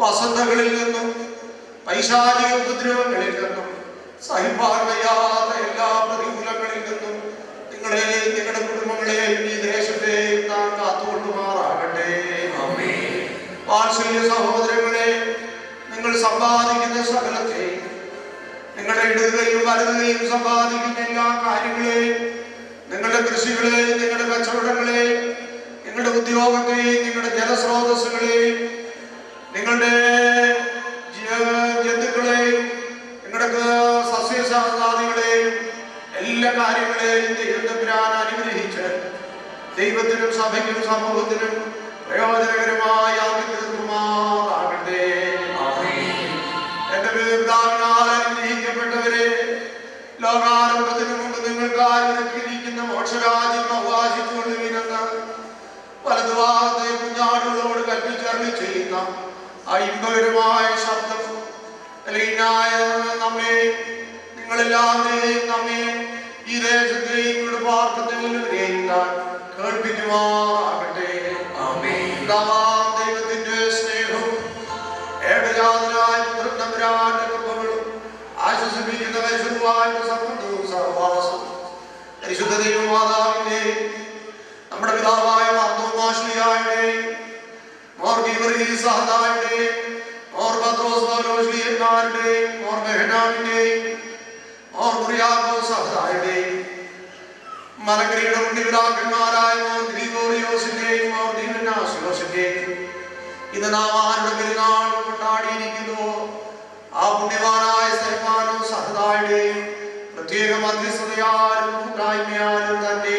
വസന്തകളിൽ നിന്നും പൈശാചിക ഉപദ്രവങ്ങളിൽ നിന്നും സഹിപ്പാൻ വയ്യാത്ത എല്ലാ പ്രതികൂലങ്ങളിൽ നിന്നും നിങ്ങളെ നിങ്ങളുടെ കുടുംബങ്ങളെയും ഈ ദേശത്തെയും താൻ കാത്തുകൊണ്ടുമാറാകട്ടെ. വാത്സല്യ സഹോദരങ്ങളെ, നിങ്ങൾ സമ്പാദിക്കുന്ന സകലത്തെയും, നിങ്ങളുടെ ഇടുകയും വലതുകയും സമ്പാദിക്കുന്ന എല്ലാ കാര്യങ്ങളെയും, നിങ്ങളുടെ കൃഷികളെയും നിങ്ങളുടെ കച്ചവടങ്ങളെയും നിങ്ങളുടെ ഉദ്യോഗത്തെയും നിങ്ങളുടെ ജലസ്രോതസ്സുകളെയും നിങ്ങളുടെ ജന്തുക്കളെയും നിങ്ങളുടെ സസ്യശാസ്ത്രാദികളെയും എല്ലാ കാര്യങ്ങളെയും ദൈവം തമ്പുരാൻ അനുഗ്രഹിച്ച് ദൈവത്തിനും സഭയ്ക്കും സമൂഹത്തിനും പ്രയോജനകരമായ തീർക്കുമാറാകട്ടെ. എന്റെ പിതാവിനാൽ അനുഗ്രഹിക്കപ്പെട്ടവരെ, ലോകാരംഭത്തിന് മുമ്പ് നിങ്ങൾക്കായി ഒരുക്കിയിരിക്കുന്ന മോക്ഷരാജ്യം അവകാശിച്ചുകൊള്ളുവിനെന്ന് വലതുഭാഗത്തെ കുഞ്ഞാടുകളോട് കൽപ്പിച്ചറിഞ്ഞ് ചെയ്യുന്ന ആ ഇമ്പകരമായ ശബ്ദം നിങ്ങളെല്ലാവരെയും നമ്മെ ഈ ദേശത്തെയും ഇവിടെ പാർക്കുന്നവരെയും കേൾപ്പിക്കുമാറാകട്ടെ. ദൈവത്തിന്റെ സ്നേഹവും ഏകജാതനായ പുത്രന്റെ കൃപകളും ആശ്വസിപ്പിക്കുന്ന പരിശുദ്ധമായ സംബന്ധവും സഹവാസവും പരിശുദ്ധ ദൈവമാതാവിന്റെയും നമ്മുടെ പിതാവായ മാർത്തോമാശ്ലീഹായുടെയും മോർ ഗീവർഗീസാദായുടെയും മോർ പത്രോസ് പൗലോസ്ലീഹന്മാരുടെയും മോർ ബെഹനാമിന്റെയും മോർ കുര്യാക്കോസാദായുടെയും മലങ്കരയുടെ പുണ്യപിതാക്കന്മാരായ മോർ ഗ്രിഗോറിയോസിന്റെയും മോർ ദീനനാസിലോസിന്റെയും ഇന്ന് നാം ആരുടെ പെരുന്നാൾ കൊണ്ടാടിയിരിക്കുന്നു ആ പുണ്യവാനായ സ്തെഫാനോസ് സഹദായുടെയും പ്രത്യേക മധ്യസ്ഥതയാലും കൂട്ടായ്മയാലും തന്നെ